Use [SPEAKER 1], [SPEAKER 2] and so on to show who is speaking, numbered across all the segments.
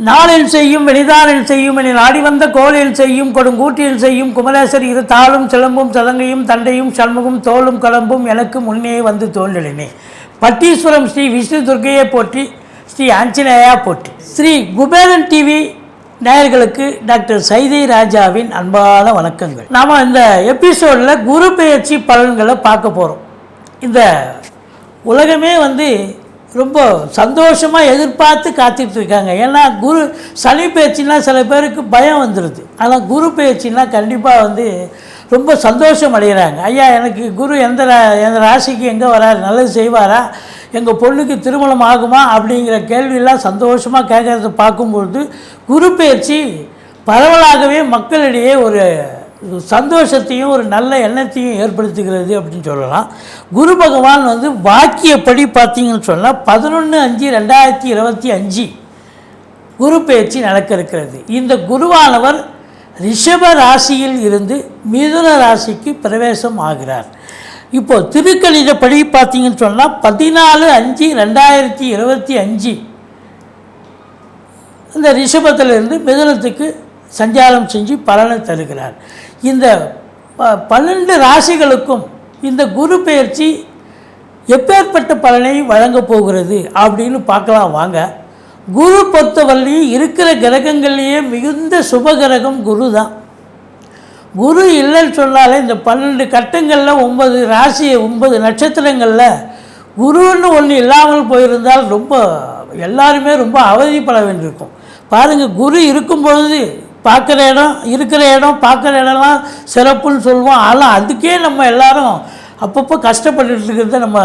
[SPEAKER 1] நாளில் செய்யும் வெளிதானில் செய்யும் என நாடி வந்த கோளில் செய்யும் கொடுங்கூட்டில் செய்யும் குமரேசர் இரு தாளும் சிலம்பும் சதங்கையும் தண்டையும் சண்முகம் தோளும் கடம்பும் எனக்கு முன்னே வந்து தோன்றினே. பட்டீஸ்வரம் ஸ்ரீ விஷ்ணு துர்க்கையை போற்றி, ஸ்ரீ ஆஞ்சநேயா போற்றி. ஸ்ரீ குபேரன் டிவி நேயர்களுக்கு டாக்டர் சைதை ராஜாவின் அன்பான வணக்கங்கள். நாம் இந்த எபிசோடில் குரு பெயர்ச்சி பலன்களை பார்க்க போகிறோம். இந்த உலகமே ரொம்ப சந்தோஷமாக எதிர்பார்த்து காத்துட்டு இருக்காங்க. ஏன்னா சனி பயிற்சின்னா சில பேருக்கு பயம் வந்துடுது. ஆனால் குரு பயிற்சின்னா கண்டிப்பாக ரொம்ப சந்தோஷம் அடைகிறாங்க. ஐயா, எனக்கு குரு எந்த ராசிக்கு எங்கே வராரு, நல்லது செய்வாரா, எங்கள் பொண்ணுக்கு திருமணம் ஆகுமா அப்படிங்கிற கேள்வியெல்லாம் சந்தோஷமாக கேட்குறத பார்க்கும்பொழுது குரு பயிற்சி பரவலாகவே மக்களிடையே ஒரு சந்தோஷத்தையும் ஒரு நல்ல எண்ணத்தையும் ஏற்படுத்துகிறது அப்படின்னு சொல்லலாம். குரு பகவான் வாக்கியப்படி பார்த்தீங்கன்னு சொன்னால் 11/5/2025 குரு பெயர்ச்சி நடக்க இருக்கிறது. இந்த குருவானவர் ரிஷப ராசியில் இருந்து மிதுன ராசிக்கு பிரவேசம் ஆகிறார். இப்போது திருக்கணிதப்படி பார்த்தீங்கன்னு சொன்னால் 14/5/2025 இந்த ரிஷபத்திலிருந்து மிதுனத்துக்கு சஞ்சாரம் செஞ்சு பலனை தருகிறார். இந்த 12 ராசிகளுக்கும் இந்த குரு பெயர்ச்சி எப்பேற்பட்ட பலனை வழங்கப் போகிறது அப்படின்னு பார்க்கலாம் வாங்க. குரு பொறுத்தவரையும் இருக்கிற கிரகங்கள்லேயே மிகுந்த சுப கிரகம் குரு தான். குரு இல்லைன்னு சொன்னாலே இந்த 12 கட்டங்களில் 9 ராசி 9 நட்சத்திரங்களில் குருன்னு ஒன்று இல்லாமல் போயிருந்தால் எல்லாருமே ரொம்ப அவதிப்பட வேண்டியிருக்கும். பாருங்கள், குரு இருக்கும் பொழுது பார்க்குற இடம் இருக்கிற இடம் பார்க்குற இடம்லாம் சிறப்புன்னு சொல்லுவோம். ஆனால் அதுக்கே நம்ம எல்லோரும் அப்பப்போ கஷ்டப்பட்டுட்டு இருக்கிறத நம்ம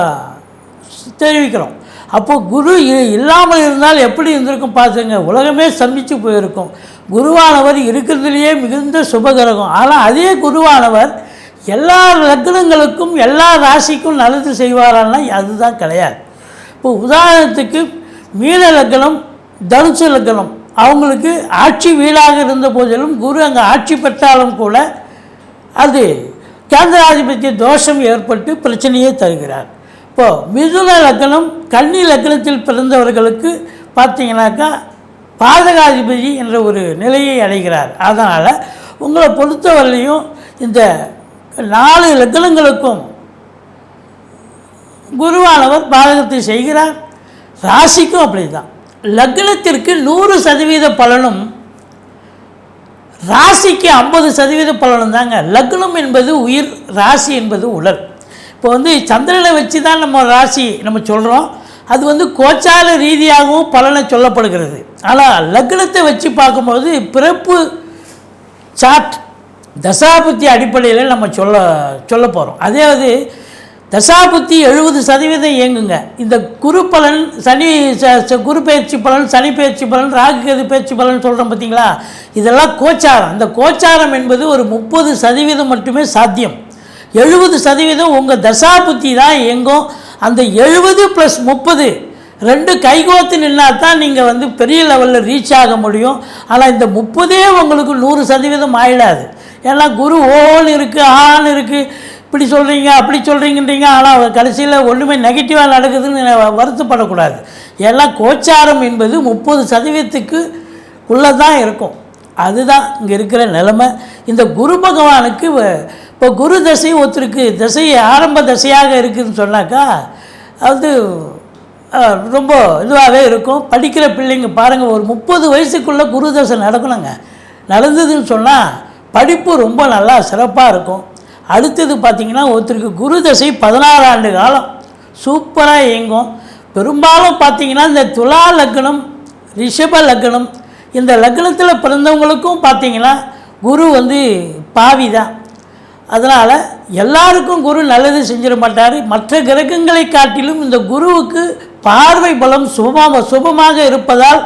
[SPEAKER 1] தெரிவிக்கிறோம். அப்போது குரு இல்லாமல் இருந்தால் எப்படி இருந்திருக்கும் பார்த்துங்க, உலகமே சந்தித்து போயிருக்கும். குருவானவர் இருக்கிறதுலையே மிகுந்த சுபகிரகம். ஆனால் அதே குருவானவர் எல்லா லக்னங்களுக்கும் எல்லா ராசிக்கும் நல்லது செய்வாரான்னா அதுதான் கிடையாது. இப்போ உதாரணத்துக்கு மீன லக்னம், தனுசு லக்னம், அவங்களுக்கு ஆட்சி வீடாக இருந்த போதிலும் குரு அங்கே ஆட்சி பெற்றாலும் கூட அது கேந்திராதிபத்திய தோஷம் ஏற்பட்டு பிரச்சனையே தருகிறார். இப்போது மிதுன லக்னம், கன்னி லக்னத்தில் பிறந்தவர்களுக்கு பார்த்தீங்கன்னாக்கா பாதகாதிபதி என்ற ஒரு நிலையை அடைகிறார். அதனால் உங்களை பொறுத்தவரையிலையும் இந்த 4 லக்னங்களுக்கும் குருவானவர் பாதகத்தை செய்கிறார். ராசிக்கும் அப்படி தான். லக்னத்திற்கு 100% பலனும் ராசிக்கு 50% பலனும் தாங்க. லக்னம் என்பது உயிர், ராசி என்பது உடல். இப்போ சந்திரனை வச்சு தான் நம்ம ராசி நம்ம சொல்கிறோம். அது கோச்சார ரீதியாகவும் பலனை சொல்லப்படுகிறது. ஆனால் லக்னத்தை வச்சு பார்க்கும்போது பிறப்பு சார்ட் தசாபுத்தி அடிப்படையில் நம்ம சொல்ல போகிறோம். அதே தசாபுத்தி 70% இயங்குங்க. இந்த குரு பலன், குரு பயிற்சி பலன், சனி பயிற்சி பலன், ராகு கேது பயிற்சி பலன் சொல்கிறோம் பார்த்தீங்களா, இதெல்லாம் கோச்சாரம். இந்த கோச்சாரம் என்பது ஒரு 30% மட்டுமே சாத்தியம். 70% உங்கள் தசாபுத்தி தான் இயங்கும். அந்த 70 + 30 2 கைகோத்து நின்னா தான் நீங்கள் பெரிய லெவலில் ரீச் ஆக முடியும். ஆனால் இந்த 30 உங்களுக்கு 100% ஆயிடாது. ஏன்னா குரு ஓன்னு இருக்குது, ஆன்னு இருக்குது, இப்படி சொல்கிறீங்க அப்படி சொல்கிறீங்கன்றீங்க. ஆனால் கடைசியில் ஒன்றுமே நெகட்டிவாக நடக்குதுன்னு வருத்தப்படக்கூடாது. ஏன்னா கோச்சாரம் என்பது 30%க்கு உள்ளே தான் இருக்கும். அதுதான் இங்கே இருக்கிற நிலைமை. இந்த குரு பகவானுக்கு இப்போ குரு தசை ஒருத்தருக்கு தசை ஆரம்ப தசையாக இருக்குதுன்னு சொன்னாக்கா அது ரொம்ப இதுவாகவே இருக்கும். படிக்கிற பிள்ளைங்க பாருங்கள், ஒரு 30 வயசுக்குள்ளே குரு தசை நடக்கணுங்க. நடந்ததுன்னு சொன்னால் படிப்பு ரொம்ப நல்லா சிறப்பாக இருக்கும். அடுத்தது பார்த்திங்கன்னா ஒருத்தருக்கு குரு தசை 16 ஆண்டு காலம் சூப்பராக இயங்கும். பெரும்பாலும் பார்த்திங்கன்னா இந்த துலா லக்னம், ரிஷப லக்னம், இந்த லக்னத்தில் பிறந்தவங்களுக்கும் பார்த்திங்கன்னா குரு பாவி தான். அதனால் எல்லாருக்கும் குரு நல்லது செஞ்சிட மாட்டார். மற்ற கிரகங்களை காட்டிலும் இந்த குருவுக்கு பார்வை பலம் சுபமாக இருப்பதால்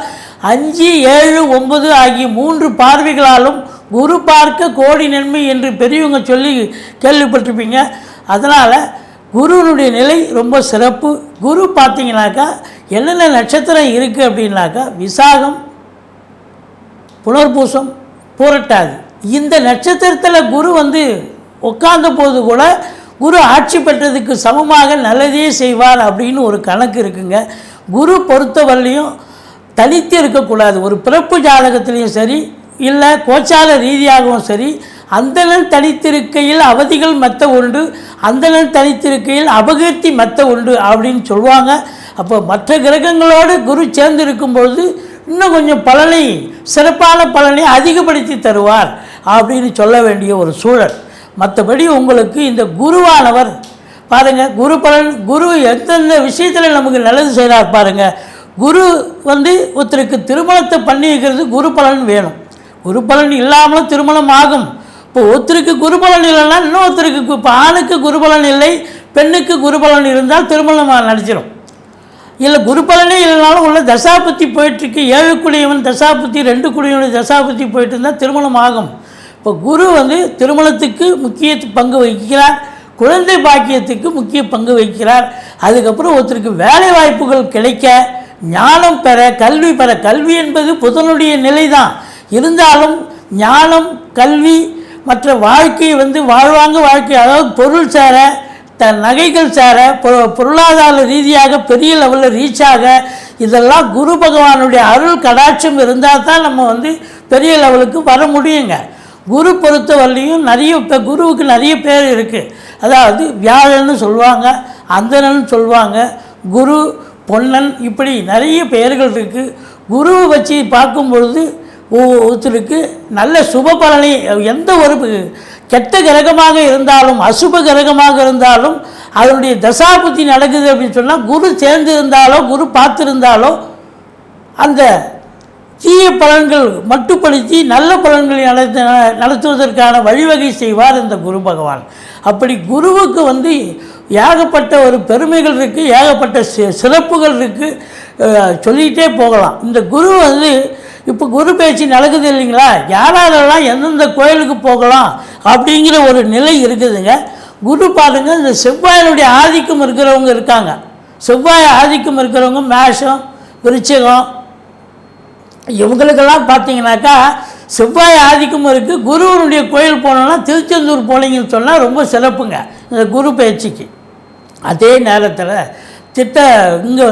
[SPEAKER 1] 5, 7, 9 ஆகிய 3 பார்வைகளாலும் குரு பார்க்க கோடி நன்மை என்று பெரியவங்க சொல்லி கேள்விப்பட்டிருப்பீங்க. அதனால் குருனுடைய நிலை ரொம்ப சிறப்பு. குரு பார்த்தீங்கன்னாக்கா என்னென்ன நட்சத்திரம் இருக்குது அப்படின்னாக்கா விசாகம், புனர்பூசம், பூரட்டாதி. இந்த நட்சத்திரத்தில் குரு உட்கார்ந்த போது கூட குரு ஆட்சி பெற்றதுக்கு சமமாக நல்லதே செய்வார் அப்படின்னு ஒரு கணக்கு இருக்குங்க. குரு பொறுத்தவரையிலையும் தனித்து இருக்கக்கூடாது. ஒரு பிறப்பு ஜாதகத்திலையும் சரி, இல்லை கோச்சார ரீதியாகவும் சரி, அந்தணன் தனித்திருக்கையில் அவதிகள் மெத்த உண்டு, அந்தணன் தனித்திருக்கையில் அபகீர்த்தி மெத்த உண்டு அப்படின்னு சொல்லுவாங்க. அப்போ மற்ற கிரகங்களோடு குரு சேர்ந்து இருக்கும்பொழுது இன்னும் கொஞ்சம் பலனை, சிறப்பான பலனை அதிகப்படுத்தி தருவார் அப்படின்னு சொல்ல வேண்டிய ஒரு சூழல். மற்றபடி உங்களுக்கு இந்த குருவானவர் பாருங்கள், குரு பலன், குரு எந்தெந்த விஷயத்தில் நமக்கு நல்லது செய்கிறார் பாருங்கள். குரு ஒருத்தருக்கு திருமணத்தை பண்ணி வைக்கிறது குரு பலன் வேணும். குரு பலன் இல்லாமலும் திருமணம் ஆகும். இப்போ ஒருத்தருக்கு குரு பலன் இல்லைன்னா இன்னொருத்தருக்கு, இப்போ ஆணுக்கு குரு பலன் இல்லை, பெண்ணுக்கு குரு பலன் இருந்தால் திருமணம் நடிச்சிடும். இல்லை குரு பலனே இல்லைனாலும் உள்ள தசாபுத்தி போயிட்டுருக்கு, 7 குடியவன் தசாபுத்தி 2 குடியவன் தசாபுத்தி போயிட்டு இருந்தால் திருமணம் ஆகும். இப்போ குரு திருமணத்துக்கு முக்கிய பங்கு வகிக்கிறார், குழந்தை பாக்கியத்துக்கு முக்கிய பங்கு வகிக்கிறார். அதுக்கப்புறம் ஒருத்தருக்கு வேலை வாய்ப்புகள் கிடைக்க, ஞானம் பெற, கல்வி பெற. கல்வி என்பது புதனுடைய நிலை தான் இருந்தாலும் ஞானம், கல்வி, மற்ற வாழ்க்கை வாழ்வாங்க வாழ்க்கை, அதாவது பொருள் சேர, நகைகள் சேர, பொருளாதார ரீதியாக பெரிய லெவலில் ரீச் ஆக, இதெல்லாம் குரு பகவானுடைய அருள் கடாட்சம் இருந்தால் தான் நம்ம பெரிய லெவலுக்கு வர முடியுங்க. குரு பொறுத்தவரையிலையும் இப்போ குருவுக்கு நிறைய பேர் இருக்குது. அதாவது வியாழன்னு சொல்லுவாங்க, அந்தணன் சொல்லுவாங்க, குரு, பொன்னன், இப்படி நிறைய பெயர்கள் இருக்குது. குருவை வச்சு பார்க்கும் பொழுது ஒருத்தருக்கு நல்ல சுப பலனை, எந்த ஒரு கெட்ட கிரகமாக இருந்தாலும், அசுப கிரகமாக இருந்தாலும், அதனுடைய தசாபுத்தி நடக்குது அப்படின்னு சொன்னால், குரு சேர்ந்து இருந்தாலோ, குரு பார்த்துருந்தாலோ அந்த தீய பலன்கள் மட்டுப்படுத்தி நல்ல பலன்களை நடத்துவதற்கான வழிவகை செய்வார் இந்த குரு பகவான். அப்படி குருவுக்கு ஏகப்பட்ட ஒரு பெருமைகள் இருக்குது, ஏகப்பட்ட சிறப்புகள் இருக்குது, சொல்லிகிட்டே போகலாம். இந்த குரு இப்போ குரு பேச்சு நடக்குது இல்லைங்களா, யாரெல்லாம் எந்தெந்த கோயிலுக்கு போகலாம் அப்படிங்கிற ஒரு நிலை இருக்குதுங்க. குரு பாருங்கள், இந்த செவ்வாயினுடைய ஆதிக்கம் இருக்கிறவங்க இருக்காங்க. செவ்வாய் ஆதிக்கம் இருக்கிறவங்க மேஷம், விருச்சிகம், இவங்களுக்கெல்லாம் பார்த்தீங்கன்னாக்கா செவ்வாய் ஆதிக்கம் இருக்குது. குருவனுடைய கோயில் போனோன்னா திருச்செந்தூர் போனீங்கன்னு சொன்னால் ரொம்ப சிறப்புங்க இந்த குரு பயிற்சிக்கு. அதே நேரத்தில் இங்கே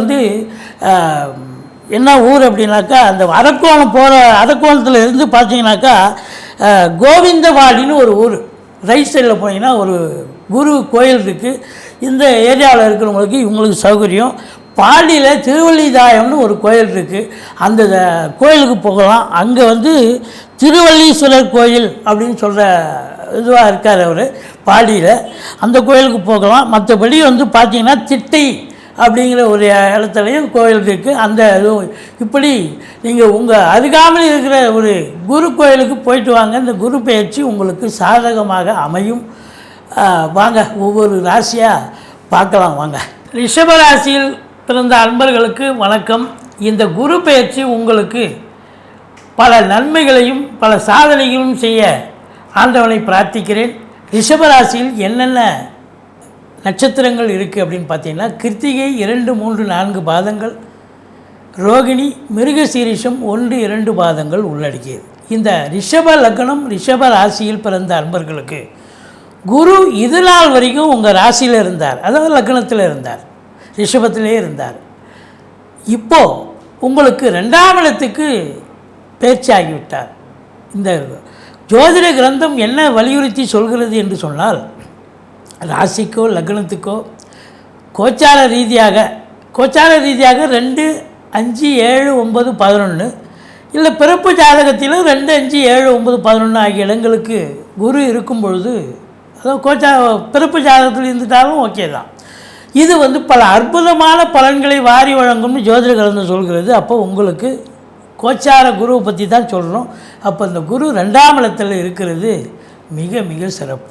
[SPEAKER 1] என்ன ஊர் அப்படின்னாக்கா, அந்த அரக்கோணம் போகிற அரக்கோணத்தில் இருந்து பார்த்தீங்கன்னாக்கா கோவிந்தவாடின்னு ஒரு ஊர், ரைட் சைடில் போனீங்கன்னா ஒரு குரு கோயில் இருக்குது. இந்த ஏரியாவில் இருக்கிறவங்களுக்கு இவங்களுக்கு சௌகரியம். பாடியில் திருவள்ளிதாயம்னு ஒரு கோயில் இருக்குது, அந்த கோயிலுக்கு போகலாம். அங்கே திருவள்ளீஸ்வரர் கோயில் அப்படின்னு சொல்கிற இதுவாக இருக்கார் அவர் பாடியில், அந்த கோயிலுக்கு போகலாம். மற்றபடி பார்த்திங்கன்னா திட்டை அப்படிங்கிற ஒரு இடத்துலையும் கோயில் இருக்குது. அந்த இப்படி நீங்கள் உங்கள் அருகாமையில் இருக்கிற ஒரு குரு கோயிலுக்கு போயிட்டு வாங்க. இந்த குரு பயிற்சி உங்களுக்கு சாதகமாக அமையும். வாங்க ஒவ்வொரு ராசியாக பார்க்கலாம் வாங்க. ரிஷப ராசியில் பிறந்த அன்பர்களுக்கு வணக்கம். இந்த குரு பயிற்சி உங்களுக்கு பல நன்மைகளையும் பல சாதனைகளும் செய்ய ஆண்டவனை பிரார்த்திக்கிறேன். ரிஷபராசியில் என்னென்ன நட்சத்திரங்கள் இருக்குது அப்படின்னு பார்த்தீங்கன்னா, கிருத்திகை 2, 3, 4 பாதங்கள், ரோகிணி, மிருகசீரிஷம் 1, 2 பாதங்கள் உள்ளடக்கியது. இந்த ரிஷப லக்னம், ரிஷப ராசியில் பிறந்த அன்பர்களுக்கு குரு இது நாள் வரைக்கும் உங்கள் ராசியில் இருந்தார், அதாவது லக்னத்தில் இருந்தார், ரிஷபத்திலே இருந்தார். இப்போது உங்களுக்கு 2ஆம் இடத்துக்கு பேச்சாகிவிட்டார். இந்த ஜோதிட கிரந்தம் என்ன வலியுறுத்தி சொல்கிறது என்று சொன்னால், ராசிக்கோ லக்னத்துக்கோ கோச்சார ரீதியாக 2, 5, 7, 9, 11 இல்லை பிறப்பு ஜாதகத்திலும் 2, 5, 7, 9, 11 ஆகிய இடங்களுக்கு குரு இருக்கும் பொழுது, அதாவது பிறப்பு ஜாதகத்தில் இருந்துட்டாலும் ஓகே தான். இது பல அற்புதமான பலன்களை வாரி வழங்கும்னு ஜோதிட கிரந்தம் சொல்கிறது. அப்போ உங்களுக்கு கோச்சார குருவை பற்றி தான் சொல்கிறோம். அப்போ இந்த குரு 2ஆம் இடத்தில் இருக்கிறது மிக மிக சிறப்பு.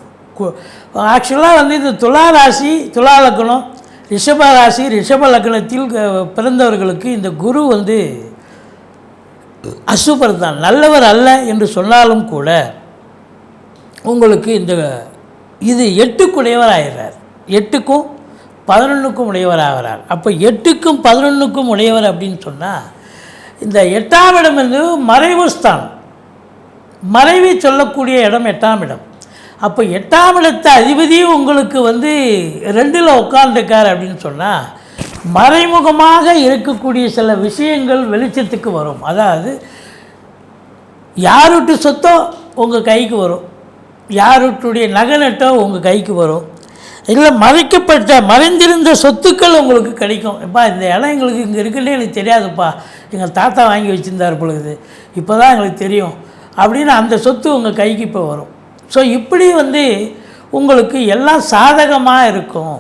[SPEAKER 1] ஆக்சுவலாக இந்த துலா ராசி, துலா லக்னம், ரிஷப ராசி, ரிஷப லக்னத்தில் பிறந்தவர்களுக்கு இந்த குரு அசுபர் தான், நல்லவர் அல்ல என்று சொன்னாலும் கூட உங்களுக்கு இது 8க்கு உடையவர் ஆகிறார், 8க்கும் 11க்கும் உடையவர் ஆகிறார். அப்போ 8க்கும் 11க்கும் உடையவர் அப்படின்னு சொன்னால், இந்த 8ஆம் இடம் மறைவு ஸ்தானம், மறைவை சொல்லக்கூடிய இடம் 8ஆம் இடம். அப்போ 8ஆம் இடத்து அதிபதியும் உங்களுக்கு வந்து 2ல் உட்கார்ந்துருக்கார் அப்படின்னு சொன்னால் மறைமுகமாக இருக்கக்கூடிய சில விஷயங்கள் வெளிச்சத்துக்கு வரும். அதாவது யார் விட்டு சொத்தோ உங்கள் கைக்கு வரும், யார் விட்டுடைய நகை நட்டோ உங்கள் கைக்கு வரும், இல்லை மறைந்திருந்த சொத்துக்கள் உங்களுக்கு கிடைக்கும். எப்பா இந்த இடம் எங்களுக்கு இங்கே இருக்குன்னே எனக்கு தெரியாதுப்பா, எங்கள் தாத்தா வாங்கி வச்சுருந்தார் பொழுது, இப்போ தான் எங்களுக்கு தெரியும் அப்படின்னு அந்த சொத்து உங்கள் கைக்கு இப்போ வரும். ஸோ இப்படி வந்து உங்களுக்கு எல்லாம் சாதகமாக இருக்கும்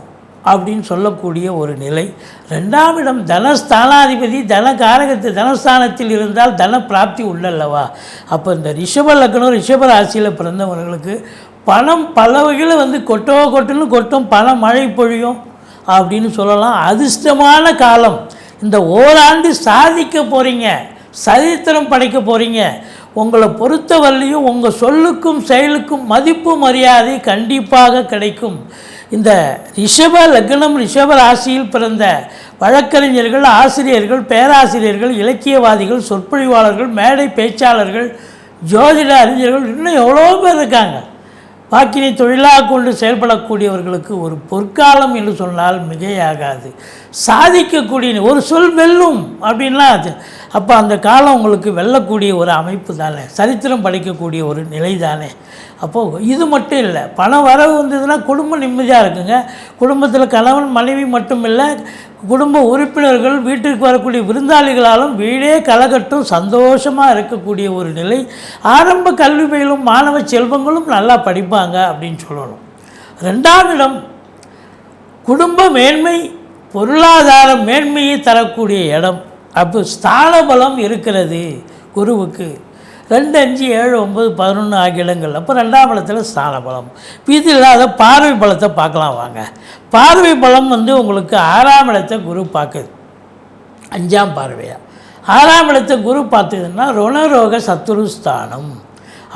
[SPEAKER 1] அப்படின்னு சொல்லக்கூடிய ஒரு நிலை. 2ஆம் இடம் தனஸ்தானாதிபதி தனஸ்தானத்தில் இருந்தால் தன பிராப்தி உள்ளல்லவா. அப்போ இந்த ரிஷப லக்னம் ரிஷப ராசியில் பிறந்தவர்களுக்கு பணம் பல வகையில் வந்து கொட்டுன்னு கொட்டும், பணம் மழை பொழியும் அப்படின்னு சொல்லலாம். அதிர்ஷ்டமான காலம். இந்த ஓராண்டு சாதிக்க போகிறீங்க, சரித்திரம் படைக்க போகிறீங்க. உங்களை பொறுத்தவரையிலையும் உங்கள் சொல்லுக்கும் செயலுக்கும் மதிப்பு மரியாதை கண்டிப்பாக கிடைக்கும். இந்த ரிஷப லக்னம் ரிஷப ராசியில் பிறந்த வழக்கறிஞர்கள், ஆசிரியர்கள், பேராசிரியர்கள், இலக்கியவாதிகள், சொற்பொழிவாளர்கள், மேடை பேச்சாளர்கள், ஜோதிட அறிஞர்கள், இன்னும் எவ்வளோ பேர் இருக்காங்க. வாக்கினை தொழிலாக கொண்டு செயல்படக்கூடியவர்களுக்கு ஒரு பொற்காலம் என்று சொன்னால் மிகையாகாது. சாதிக்கக்கூடிய ஒரு சொல் வெல்லும் அப்படின்லாம் அது. அப்போ அந்த காலம் உங்களுக்கு வெல்லக்கூடிய ஒரு அமைப்பு தானே, சரித்திரம் படைக்கக்கூடிய ஒரு நிலை தானே. அப்போது இது மட்டும் இல்லை, பண வரவு வந்ததுன்னா குடும்பம் நிம்மதியாக இருக்குங்க. குடும்பத்தில் கணவன் மனைவி மட்டும் இல்லை, குடும்ப உறுப்பினர்கள், வீட்டுக்கு வரக்கூடிய விருந்தாளிகளாலும் வீடே கலகட்டும் சந்தோஷமாக இருக்கக்கூடிய ஒரு நிலை. ஆரம்ப கல்வி பயிலும் மாணவ செல்வங்களும் நல்லா படிப்பாங்க அப்படின்னு சொல்லணும். 2ஆம் இடம் குடும்ப மேன்மை, பொருளாதார மேன்மையை தரக்கூடிய இடம். அப்போ ஸ்தான பலம் இருக்கிறது குருவுக்கு. 2, 5, 7, 9, 11 ஆகிய இடங்கள். அப்போ 2ஆம் இடத்துல ஸ்தான பலம். இது இல்லாத பார்வை பலத்தை பார்க்கலாம் வாங்க. பார்வை பலம் வந்து உங்களுக்கு 6ஆம் இடத்தை குரு பார்க்குது, 5ஆம் பார்வையாக. 6ஆம் இடத்தை குரு பார்த்ததுன்னா ருணரோக சத்துரு ஸ்தானம்.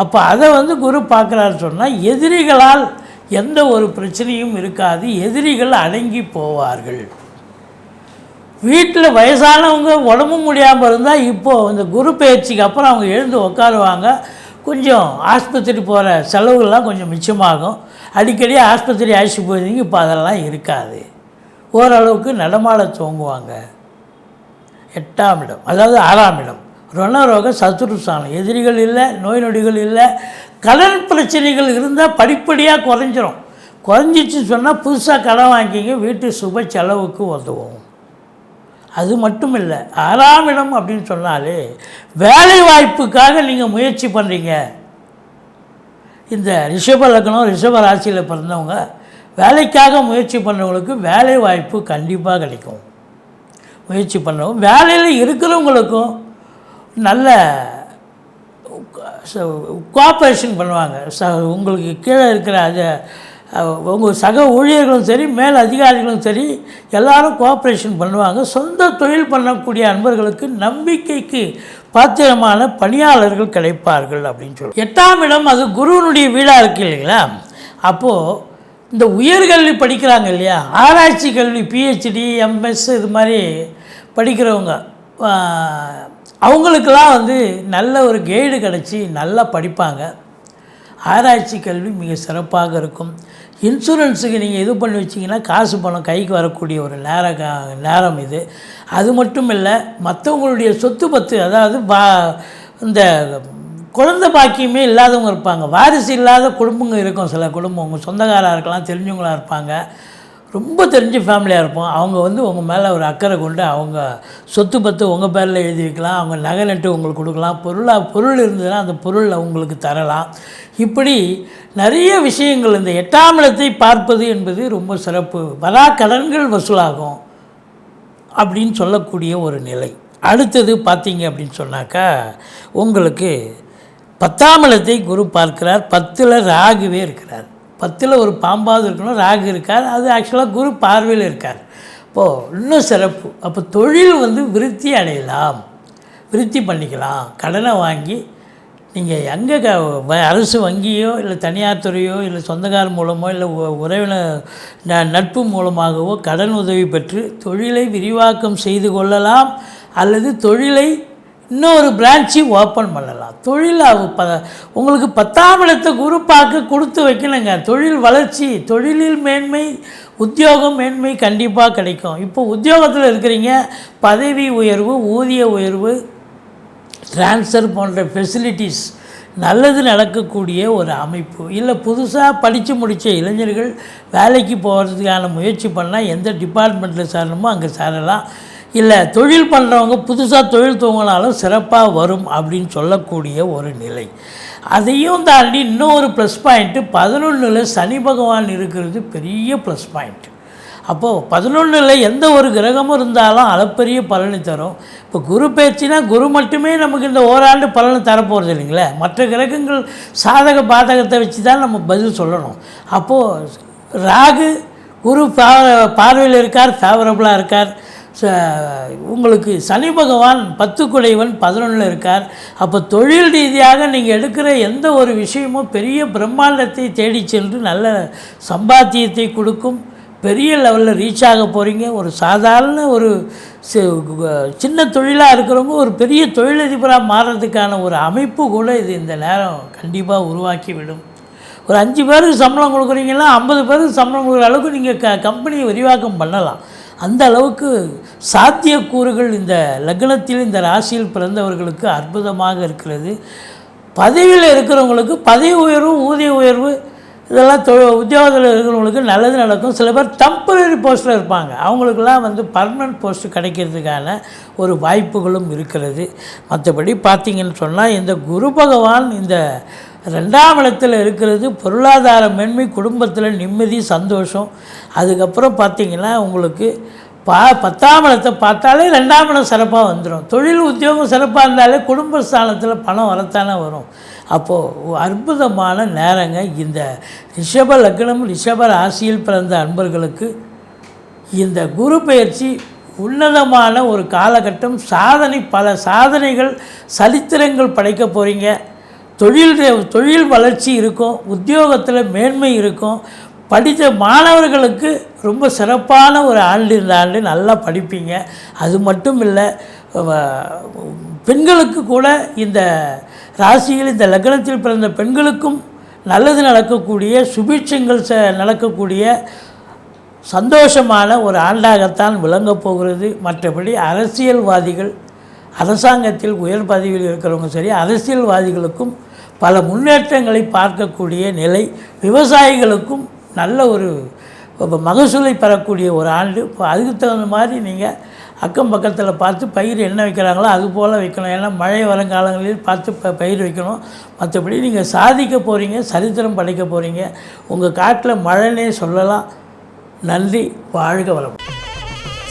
[SPEAKER 1] அப்போ அதை வந்து குரு பார்க்குறாரு சொன்னால் எதிரிகளால் எந்த ஒரு பிரச்சனையும் இருக்காது, எதிரிகள் அடங்கி போவார்கள். வீட்டில் வயசானவங்க உடம்பு முடியாமல் இருந்தால் இப்போது இந்த குரு பயிற்சிக்கு அப்புறம் அவங்க எழுந்து உட்காருவாங்க. கொஞ்சம் ஆஸ்பத்திரி போகிற செலவுகள்லாம் கொஞ்சம் மிச்சமாகும். அடிக்கடி ஆஸ்பத்திரி அழைச்சி போயிருந்தீங்க, இப்போ அதெல்லாம் இருக்காது. ஓரளவுக்கு நடமாட துவங்குவாங்க. 8ஆம் இடம் அதாவது 6ஆம் இடம் ருணரோக சத்துருஸ்தானம். எதிரிகள் இல்லை, நோய் நொடிகள் இல்லை. கடன் பிரச்சனைகள் இருந்தால் படிப்படியாக குறைஞ்சிரும். குறைஞ்சிச்சு சொன்னால் புதுசாக கடன் வாங்கிங்க, வீட்டு சுப செலவுக்கு உதவும். அது மட்டும் இல்லை, 6ஆம் இடம் அப்படின்னு சொன்னாலே வேலை வாய்ப்புக்காக நீங்கள் முயற்சி பண்ணுறீங்க. இந்த ரிஷப லக்னம் ரிஷப ராசியில் பிறந்தவங்க வேலைக்காக முயற்சி பண்ணுறவங்களுக்கு வேலை வாய்ப்பு கண்டிப்பாக கிடைக்கும். முயற்சி பண்ணுறவங்க வேலையில் இருக்கிறவங்களுக்கும் நல்ல கோஆப்ரேஷன் பண்ணுவாங்க. உங்களுக்கு கீழே இருக்கிற அதை உங்கள் சக ஊழியர்களும் சரி, மேல் அதிகாரிகளும் சரி, எல்லாரும் கோஆப்ரேஷன் பண்ணுவாங்க. சொந்த தொழில் பண்ணக்கூடிய அன்பர்களுக்கு நம்பிக்கைக்கு பாத்திரமான பணியாளர்கள் கிடைப்பார்கள் அப்படின்னு சொல்லி. 8ஆம் இடம் அது குருவனுடைய வீடாக இருக்கு இல்லைங்களா. அப்போது இந்த உயர்கல்வி படிக்கிறாங்க இல்லையா, ஆராய்ச்சி கல்வி, பிஹெச்டி, எம்எஸ் இது மாதிரி படிக்கிறவங்க, அவங்களுக்கெல்லாம் வந்து நல்ல ஒரு கைடு கிடச்சி நல்லா படிப்பாங்க. ஆராய்ச்சி கல்வி மிக சிறப்பாக இருக்கும். இன்சூரன்ஸுக்கு நீங்கள் இது பண்ணி வச்சிங்கன்னா காசு பணம் கைக்கு வரக்கூடிய ஒரு நேரம் இது. அது மட்டும் இல்லை, மற்றவங்களுடைய சொத்து பத்து, அதாவது இந்த குழந்தை பாக்கியமே இல்லாதவங்க இருப்பாங்க, வாரிசு இல்லாத குடும்பங்கள் இருக்கும். சில குடும்பம் உங்கள் சொந்தக்காராக இருக்கலாம், தெரிஞ்சவங்களாக இருப்பாங்க, ரொம்ப தெரிஞ்ச ஃபேமிலியாக இருப்போம். அவங்க வந்து உங்கள் மேலே ஒரு அக்கறை கொண்டு அவங்க சொத்து பத்து உங்கள் பேரில் எழுதி வைக்கலாம், அவங்க நகை நட்டு உங்களுக்கு கொடுக்கலாம், பொருள் இருந்ததுன்னா அந்த பொருளை உங்களுக்கு தரலாம். இப்படி நிறைய விஷயங்கள். இந்த 8ஆம் இடத்தை பார்ப்பது என்பது ரொம்ப சிறப்பு. வரா கடன்கள் வசூலாகும் அப்படின்னு சொல்லக்கூடிய ஒரு நிலை. அடுத்தது பார்த்தீங்க அப்படின்னு சொன்னாக்கா உங்களுக்கு 10ஆம் இடத்தை குரு பார்க்கிறார். 10ல் ராகுவே இருக்கிறார். 10ல் ஒரு பாம்பாவது இருக்கணும், ராகு இருக்கார். அது ஆக்சுவலாக குரு பார்வையில் இருக்கார். இப்போது இன்னும் சிறப்பு. அப்போ தொழில் வந்து விருத்தி அடையலாம், விருத்தி பண்ணிக்கலாம். கடனை வாங்கி நீங்கள் எங்கே அரசு வங்கியோ இல்லை தனியார் துறையோ இல்லை சொந்தக்கார மூலமோ இல்லை உறவினர் நட்பு மூலமாகவோ கடன் உதவி பெற்று தொழிலை விரிவாக்கம் செய்து கொள்ளலாம். அல்லது தொழிலை இன்னொரு பிரான்ச்சு ஓப்பன் பண்ணலாம். தொழில் உங்களுக்கு 10ஆம் இடத்தை குரு பார்க்க கொடுத்து வைக்கணுங்க. தொழில் வளர்ச்சி, தொழிலில் மேன்மை, உத்தியோகம் மேன்மை கண்டிப்பாக கிடைக்கும். இப்போ உத்தியோகத்தில் இருக்கிறீங்க, பதவி உயர்வு, ஊதிய உயர்வு, ட்ரான்ஸ்ஃபர் போன்ற ஃபெசிலிட்டிஸ் நல்லது நடக்கக்கூடிய ஒரு அமைப்பு. இல்லை புதுசாக படித்து முடித்த இளைஞர்கள் வேலைக்கு போகிறதுக்கான முயற்சி பண்ணால் எந்த டிபார்ட்மெண்ட்டில் சேரணுமோ அங்கே சேரலாம். இல்லை தொழில் பண்ணுறவங்க புதுசாக தொழில் துவங்கினாலும் சிறப்பாக வரும் அப்படின்னு சொல்லக்கூடிய ஒரு நிலை. அதையும் தாண்டி இன்னொரு ப்ளஸ் பாயிண்ட்டு 11ல் சனி பகவான் இருக்கிறது பெரிய ப்ளஸ் பாயிண்ட்டு. அப்போது 11ல் எந்த ஒரு கிரகமும் இருந்தாலும் அளப்பரிய பலனை தரும். இப்போ குரு பயிற்சினா குரு மட்டுமே நமக்கு இந்த ஓராண்டு பலனை தரப்போகிறது இல்லைங்களே, மற்ற கிரகங்கள் சாதக பாதகத்தை வச்சு தான் நம்ம பதில் சொல்லணும். அப்போது ராகு குரு பார்வையில் இருக்கார், ஃபேவரபுளாக இருக்கார். உங்களுக்கு சனி பகவான் 10 குடைவன் 11ல் இருக்கார். அப்போ தொழில் ரீதியாக நீங்கள் எடுக்கிற எந்த ஒரு விஷயமும் பெரிய பிரம்மாண்டத்தை தேடி சென்று நல்ல சம்பாத்தியத்தை கொடுக்கும். பெரிய லெவலில் ரீச் ஆக போகிறீங்க. ஒரு சாதாரண ஒரு சின்ன தொழிலாக இருக்கிறவங்க ஒரு பெரிய தொழிலதிபராக மாறுறதுக்கான ஒரு அமைப்பு கூட இது இந்த நேரம் கண்டிப்பாக உருவாக்கி விடும். ஒரு 5 பேருக்கு சம்பளம் கொடுக்குறீங்கன்னா 50 பேருக்கு சம்பளம் கொடுக்குற அளவுக்கு நீங்கள் கம்பெனியை விரிவாக்கம் பண்ணலாம். அந்த அளவுக்கு சாத்தியக்கூறுகள் இந்த லக்னத்தில் இந்த ராசியில் பிறந்தவர்களுக்கு அற்புதமாக இருக்கிறது. பதவியில் இருக்கிறவங்களுக்கு பதவி உயர்வு, ஊதிய உயர்வு இதெல்லாம் உத்தியோகத்தில் இருக்கிறவங்களுக்கு நல்லது நடக்கும். சில பேர் டெம்பரரி போஸ்ட்டில் இருப்பாங்க, அவங்களுக்கெல்லாம் பர்மனெண்ட் போஸ்ட்டு கிடைக்கிறதுக்கான ஒரு வாய்ப்புகளும் இருக்கிறது. மற்றபடி பார்த்திங்கன்னு சொன்னால் இந்த குரு பகவான் இந்த 2ஆம் இடத்தில் இருக்கிறது பொருளாதார மேன்மை, குடும்பத்தில் நிம்மதி, சந்தோஷம். அதுக்கப்புறம் பார்த்திங்கன்னா உங்களுக்கு 10ஆம் இடத்தை பார்த்தாலே 2ஆம் இடம் சிறப்பாக வந்துடும். தொழில் உத்தியோகம் சிறப்பாக இருந்தாலே குடும்பஸ்தானத்தில் பணம் வரத்தானே வரும். அப்போது அற்புதமான நேரங்க இந்த ரிஷப லக்னம், ரிஷப ராசியில் பிறந்த அன்பர்களுக்கு இந்த குரு பயிற்சி உன்னதமான ஒரு காலகட்டம். பல சாதனைகள், சரித்திரங்கள் படைக்க போகிறீங்க. தொழில் வளர்ச்சி இருக்கும், உத்தியோகத்தில் மேன்மை இருக்கும். படித்த மாணவர்களுக்கு ரொம்ப சிறப்பான ஒரு ஆண்டு, இந்த ஆண்டு நல்லா படிப்பீங்க. அது மட்டும் இல்லை, பெண்களுக்கு கூட இந்த ராசியில் இந்த லக்னத்தில் பிறந்த பெண்களுக்கும் நல்லது நடக்கக்கூடிய, சுபிட்சங்கள் நடக்கக்கூடிய சந்தோஷமான ஒரு ஆண்டாகத்தான் விளங்கப் போகிறது. மற்றபடி அரசியல்வாதிகள், அரசாங்கத்தில் உயர் பதவியில் இருக்கிறவங்க சரி, அரசியல்வாதிகளுக்கும் பல முன்னேற்றங்களை பார்க்கக்கூடிய நிலை. விவசாயிகளுக்கும் நல்ல ஒரு மகசூலை பெறக்கூடிய ஒரு ஆண்டு. இப்போ அதுக்கு தகுந்த மாதிரி நீங்கள் அக்கம் பக்கத்தில் பார்த்து பயிர் என்ன வைக்கிறாங்களோ அது போல் வைக்கணும். ஏன்னா மழை வருங்காலங்களில் பார்த்து பயிர் வைக்கணும். மற்றபடி நீங்கள் சாதிக்க போகிறீங்க, சரித்திரம் படைக்க போகிறீங்க. உங்கள் காட்டில் மழைனே சொல்லலாம். நன்றி, வாழ்க வளம்.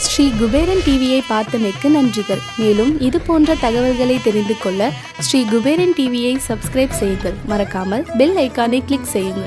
[SPEAKER 2] ஸ்ரீ குபேரன் டிவியை பார்த்தமைக்கு நன்றிகள். மேலும் இது போன்ற தகவல்களை தெரிந்து கொள்ள ஸ்ரீ குபேரன் டிவியை சப்ஸ்கிரைப் செய்யுங்கள். மறக்காமல் பெல் ஐக்கானை கிளிக் செய்யுங்கள்.